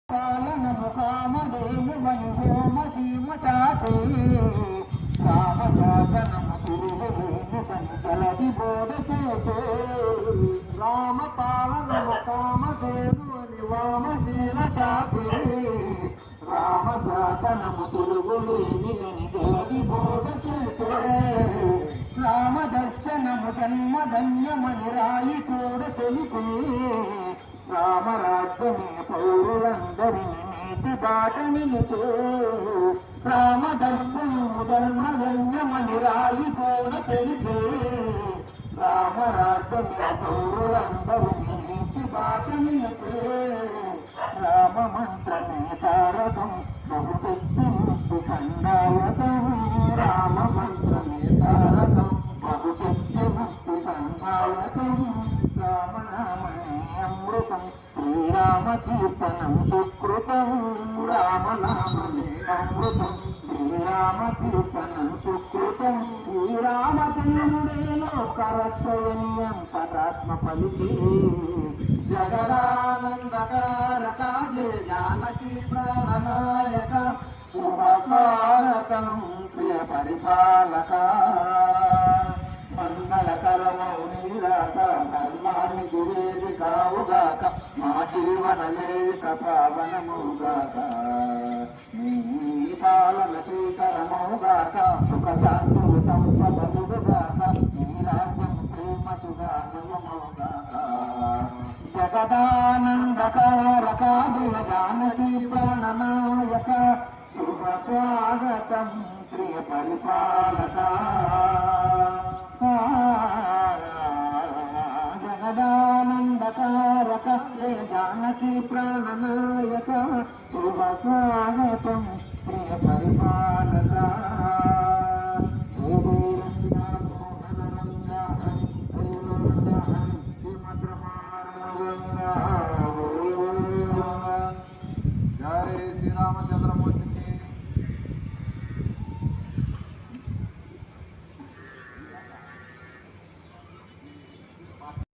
పాలనము కామధేనుమని హోమ సీమ చాటే రామ శాసనము తిరుగులేని పని జలది బోధ చేసే రామ పాలనము కామధేనుమని వామశీల చాటే రామ శాసనము తిరుగులేని పని జలది బోధ చేసే రామ దర్శనము జన్మధన్యమని రాయి కూడా తెలిపే రామరాజ్యమే పౌరులందరినీ నీతి బాట నిలిపే రామదర్శనము ధర్మధన్యమని రాయి కూడా తెలిపే రామరాజ్యమే పౌరులందరినీ నీతి బాట నిలిపే రామ మంత్రమే తారకం బహుశక్తి ముక్తి సందాయకం రామ మంత్రమే తారకం బహుశక్తి ముక్తి సందాయకం రామనామమే అమృతం శ్రీరామ కీర్తనం సుకృతం రామనామమే అమృతం శ్రీరామ కీర్తనం సుకృతం శ్రీరామచంద్రుడే లోకరక్షయని అంతరాత్మ పలికి జగదానందకారక జయ జానకి ప్రాణనాయక శుభస్వాగతం ప్రియ పరిపాలక మంగళకరమౌ నీరాక ధర్మాన్ని గురేది కావుగాక మా జీవనలేక పావనముగాక నీ పాలన శ్రీకరమౌగాక సుఖ శాంతులు సంపదలుగాక నీ రాజ్యం ప్రేమ సుగానయమౌగాక జగదానందకారక జయ జానకి ప్రాణనాయక శుభ స్వాగతం ప్రియ పరిపాలక జగదానందకారక జయ జానకి ప్రాణనాయక శుభ స్వాగతం ప్రియ పరిపాలక